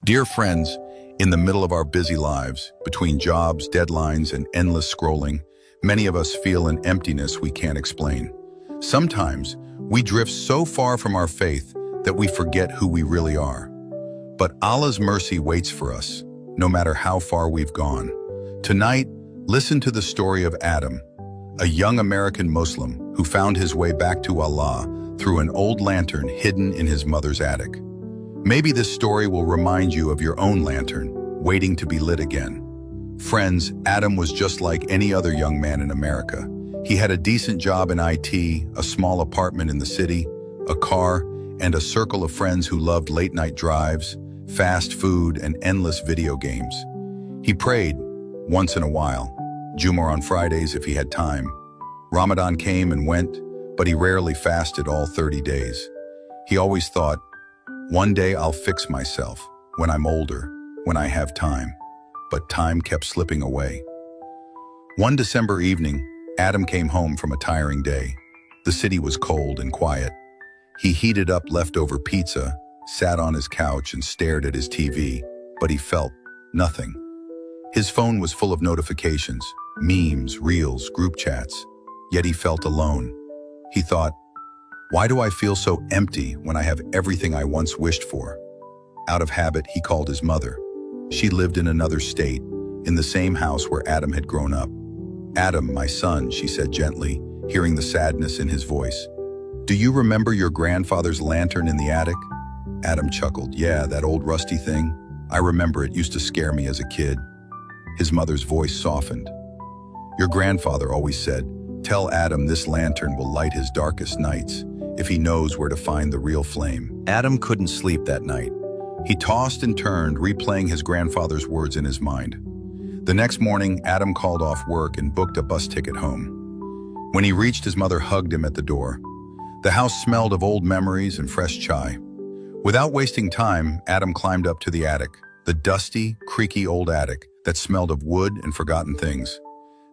Dear friends, in the middle of our busy lives, between jobs, deadlines, and endless scrolling, many of us feel an emptiness we can't explain. Sometimes, we drift so far from our faith that we forget who we really are. But Allah's mercy waits for us, no matter how far we've gone. Tonight, listen to the story of Adam, a young American Muslim who found his way back to Allah through an old lantern hidden in his mother's attic. Maybe this story will remind you of your own lantern, waiting to be lit again. Friends, Adam was just like any other young man in America. He had a decent job in IT, a small apartment in the city, a car, and a circle of friends who loved late-night drives, fast food, and endless video games. He prayed, once in a while, Jumu'ah on Fridays if he had time. Ramadan came and went, but he rarely fasted all 30 days. He always thought, one day I'll fix myself, when I'm older, when I have time. But time kept slipping away. One December evening, Adam came home from a tiring day. The city was cold and quiet. He heated up leftover pizza, sat on his couch and stared at his TV, but he felt nothing. His phone was full of notifications, memes, reels, group chats, yet he felt alone. He thought, why do I feel so empty when I have everything I once wished for? Out of habit, he called his mother. She lived in another state, in the same house where Adam had grown up. Adam, my son, she said gently, hearing the sadness in his voice. Do you remember your grandfather's lantern in the attic? Adam chuckled. Yeah, that old rusty thing. I remember it used to scare me as a kid. His mother's voice softened. Your grandfather always said, tell Adam this lantern will light his darkest nights, if he knows where to find the real flame. Adam couldn't sleep that night. He tossed and turned, replaying his grandfather's words in his mind. The next morning, Adam called off work and booked a bus ticket home. When he reached, his mother hugged him at the door. The house smelled of old memories and fresh chai. Without wasting time, Adam climbed up to the attic, the dusty, creaky old attic that smelled of wood and forgotten things.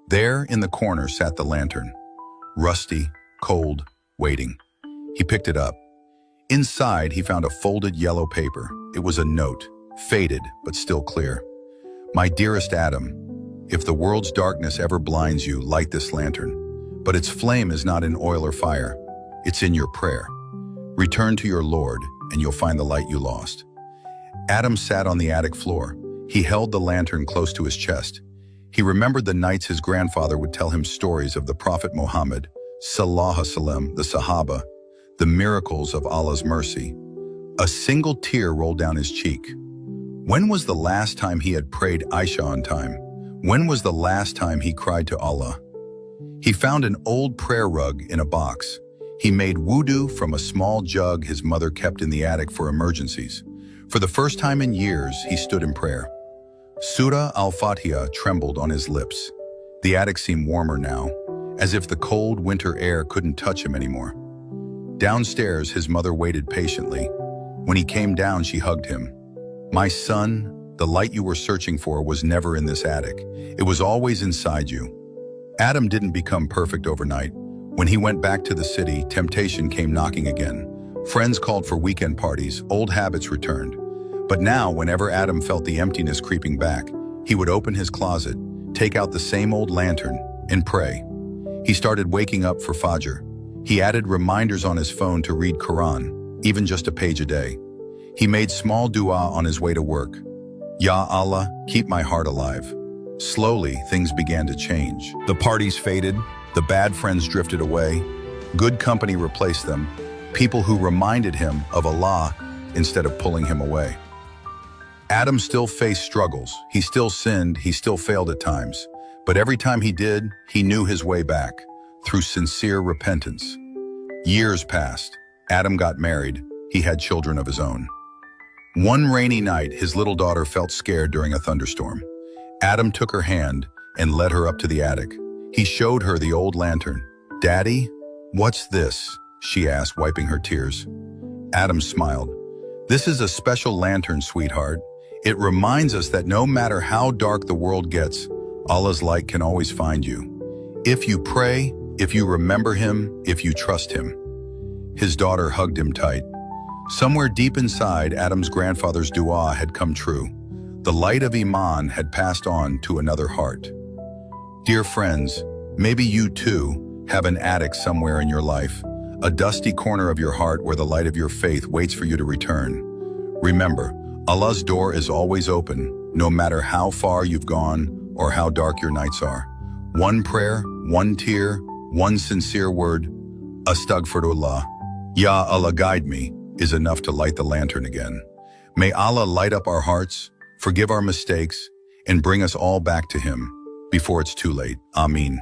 There, in the corner, sat the lantern. Rusty, cold, waiting. He picked it up. Inside, he found a folded yellow paper. It was a note, faded but still clear. My dearest Adam, if the world's darkness ever blinds you, light this lantern. But its flame is not in oil or fire. It's in your prayer. Return to your Lord, and you'll find the light you lost. Adam sat on the attic floor. He held the lantern close to his chest. He remembered the nights his grandfather would tell him stories of the Prophet Muhammad, Sallallahu Alaihi Wasallam, the Sahaba, the miracles of Allah's mercy. A single tear rolled down his cheek. When was the last time he had prayed Isha on time? When was the last time he cried to Allah? He found an old prayer rug in a box. He made wudu from a small jug his mother kept in the attic for emergencies. For the first time in years, he stood in prayer. Surah Al-Fatiha trembled on his lips. The attic seemed warmer now, as if the cold winter air couldn't touch him anymore. Downstairs, his mother waited patiently. When he came down, she hugged him. My son, the light you were searching for was never in this attic. It was always inside you. Adam didn't become perfect overnight. When he went back to the city, temptation came knocking again. Friends called for weekend parties, old habits returned. But now, whenever Adam felt the emptiness creeping back, he would open his closet, take out the same old lantern, and pray. He started waking up for Fajr. He added reminders on his phone to read Quran, even just a page a day. He made small dua on his way to work. Ya Allah, keep my heart alive. Slowly, things began to change. The parties faded, the bad friends drifted away, good company replaced them, people who reminded him of Allah instead of pulling him away. Adam still faced struggles. He still sinned, he still failed at times. But every time he did, he knew his way back, through sincere repentance. Years passed. Adam got married. He had children of his own. One rainy night, his little daughter felt scared during a thunderstorm. Adam took her hand and led her up to the attic. He showed her the old lantern. Daddy, what's this? She asked, wiping her tears. Adam smiled. This is a special lantern, sweetheart. It reminds us that no matter how dark the world gets, Allah's light can always find you. If you pray, if you remember Him, if you trust Him. His daughter hugged him tight. Somewhere deep inside, Adam's grandfather's dua had come true. The light of iman had passed on to another heart. Dear friends, maybe you too have an attic somewhere in your life, a dusty corner of your heart where the light of your faith waits for you to return. Remember, Allah's door is always open, no matter how far you've gone or how dark your nights are. One prayer, one tear, one sincere word, Astaghfirullah, Ya Allah guide me, is enough to light the lantern again. May Allah light up our hearts, forgive our mistakes, and bring us all back to Him before it's too late. Ameen.